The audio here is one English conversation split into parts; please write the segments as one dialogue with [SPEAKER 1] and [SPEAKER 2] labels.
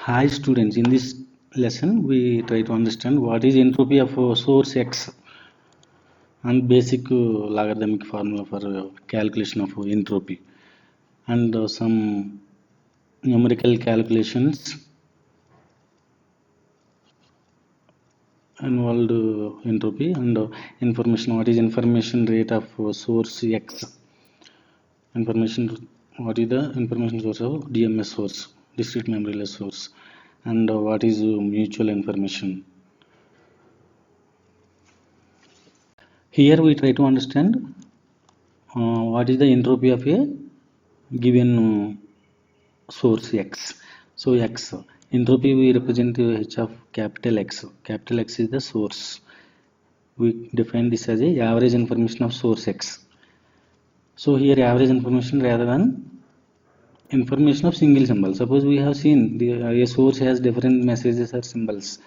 [SPEAKER 1] Hi students, in this lesson we try to understand what is entropy of source X and basic logarithmic formula for calculation of entropy and some numerical calculations involved entropy and information, what is information rate of source X, information, what is the information source of DMS source, discrete memoryless source, and what is mutual information. Here we try to understand what is the entropy of a given source X. So X entropy we represent H of capital X. Capital X is the source. We define this as a average information of source X. So here average information rather than information of single symbol. Suppose we have seen a source has different messages or symbols.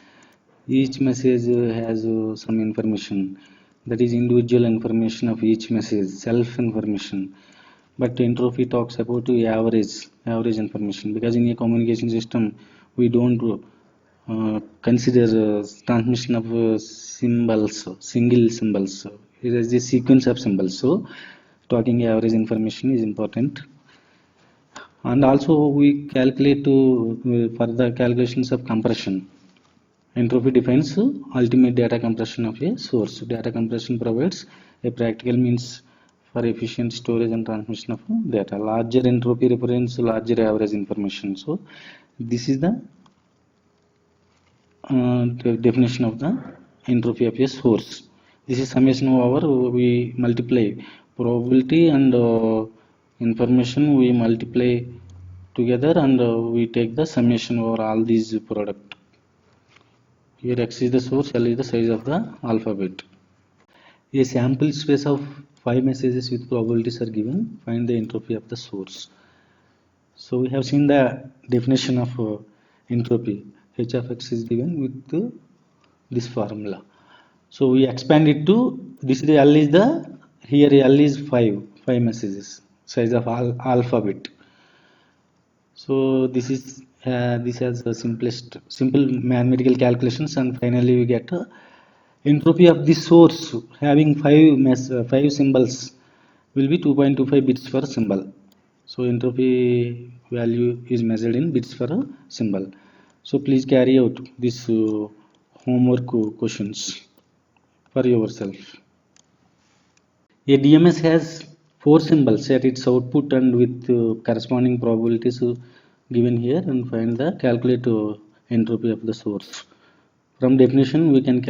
[SPEAKER 1] Each message has some information, that is individual information of each message, self information. But entropy talks about average information, because in a communication system we don't consider transmission of symbols, single symbols. It is a sequence of symbols. So talking average information is important. And also we calculate for the calculations of compression. Entropy defines ultimate data compression of a source. Data compression provides a practical means for efficient storage and transmission of data. Larger entropy represents larger average information. So this is the definition of the entropy of a source. This is summation over, we multiply probability and information, we multiply together and we take the summation over all these product. Here X is the source, L is the size of the alphabet. A sample space of 5 messages with probabilities are given. Find the entropy of the source. So we have seen the definition of entropy. H of X is given with this formula. So we expand it to this. The L is the, here L is 5 messages, size of alphabet. So this is this has the simple mathematical calculations, and finally we get entropy of the source having 5 symbols will be 2.25 bits per symbol. So entropy value is measured in bits per symbol. So please carry out this homework questions for yourself. A DMS has 4 symbols at its output and with corresponding probabilities given here, and find the calculate entropy of the source. From definition we can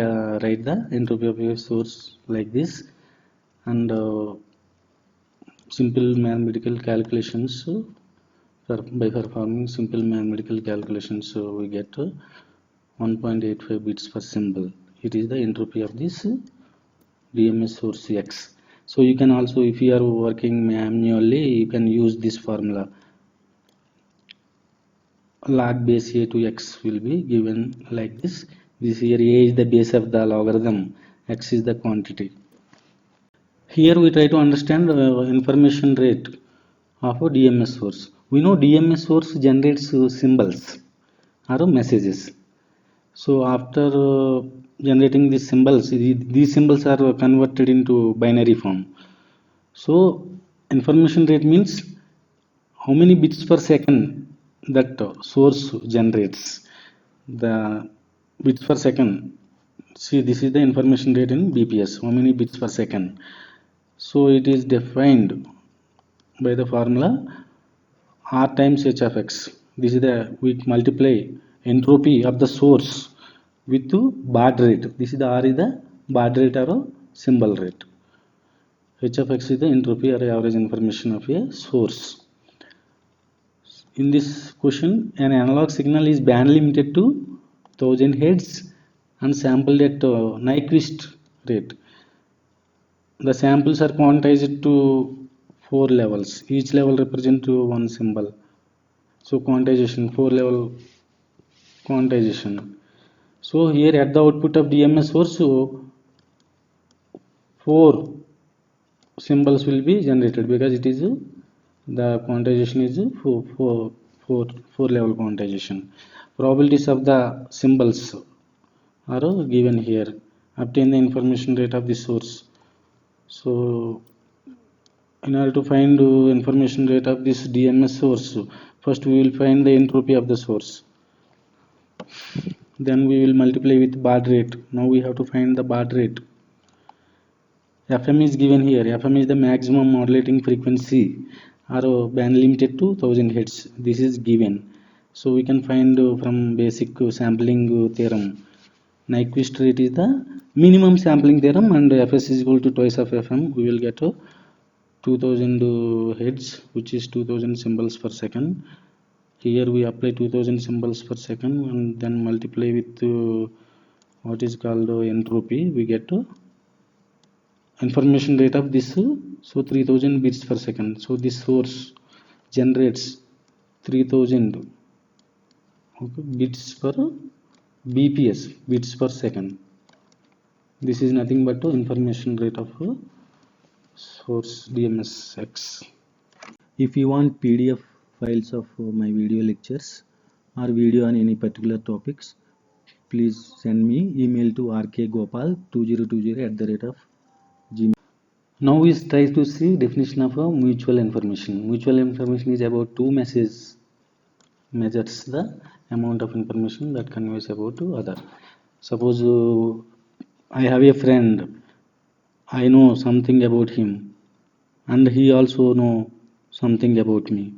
[SPEAKER 1] write the entropy of a source like this, and simple mathematical calculations by performing simple mathematical calculations we get 1.85 bits per symbol. It is the entropy of this DMS source X. So you can also, if you are working manually, you can use this formula. Log base A to X will be given like this. This here A is the base of the logarithm, X is the quantity. Here we try to understand information rate of a DMS source. We know DMS source generates symbols or messages. So after generating these symbols, these symbols are converted into binary form. So information rate means how many bits per second that source generates. The bits per second, see, this is the information rate in BPS, how many bits per second. So it is defined by the formula R times H of X. This is the, we multiply entropy of the source with baud rate. This is the R is the baud rate or symbol rate. H of X is the entropy or average information of a source. In this question, an analog signal is band limited to 1000 Hz and sampled at Nyquist rate. The samples are quantized to 4 levels. Each level represents one symbol. So quantization, 4 level quantization. So here at the output of DMS source, 4 symbols will be generated, because it is the quantization is 4 level quantization. probabilities of the symbols are given here. Obtain the information rate of the source. So in order to find information rate of this DMS source, first we will find the entropy of the source, then we will multiply with baud rate. Now we have to find the baud rate. FM is given here. FM is the maximum modulating frequency or band limited to 1000 Hz. This is given. So we can find from basic sampling theorem. Nyquist rate is the minimum sampling theorem, and Fs is equal to twice of Fm. We will get 2000 Hz, which is 2000 symbols per second. Here we apply 2000 symbols per second and then multiply with what is called entropy. We get information rate of this, so 3000 bits per second. So this source generates 3000 bits per bps, bits per second. This is nothing but information rate of source DMSX.
[SPEAKER 2] If you want PDF files of my video lectures or video on any particular topics, please send me email to rkgopal2020@gmail.
[SPEAKER 1] Now we try to see definition of a mutual information. Mutual information is about two messages, measures the amount of information that conveys about to other. Suppose I have a friend, I know something about him and he also know something about me.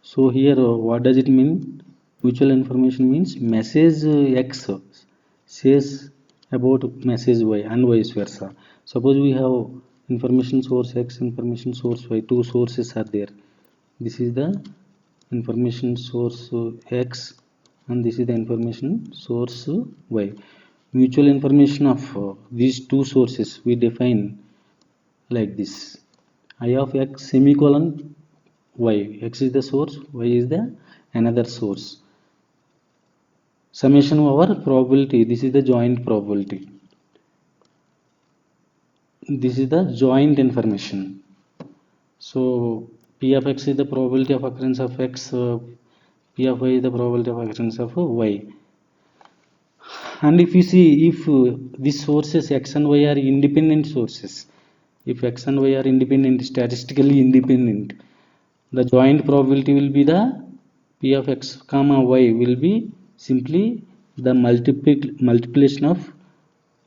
[SPEAKER 1] So here what does it mean? Mutual information means message X says about message Y and vice versa. Suppose we have information source X, information source Y, two sources are there. This is the information source X and this is the information source Y. Mutual information of these two sources we define like this: I of X semicolon Y. X is the source, Y is the another source. Summation over probability. This is the joint probability. This is the joint information. So P of X is the probability of occurrence of X, P of Y is the probability of occurrence of Y. And if you see, if these sources X and Y are independent sources, if X and Y are independent, statistically independent, the joint probability will be the P of X comma Y will be simply the multiplication of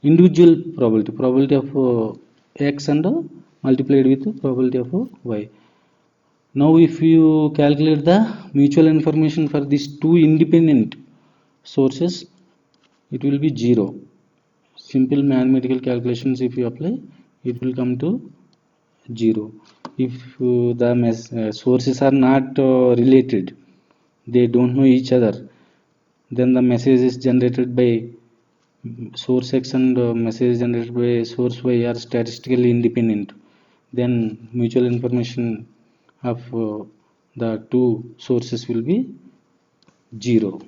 [SPEAKER 1] individual probability of X and multiplied with probability of Y. Now if you calculate the mutual information for these two independent sources, it will be 0. Simple mathematical calculations if you apply, it will come to 0. If the sources are not related, they don't know each other, then the message is generated by source X and message generated by source Y are statistically independent, then mutual information of the two sources will be 0.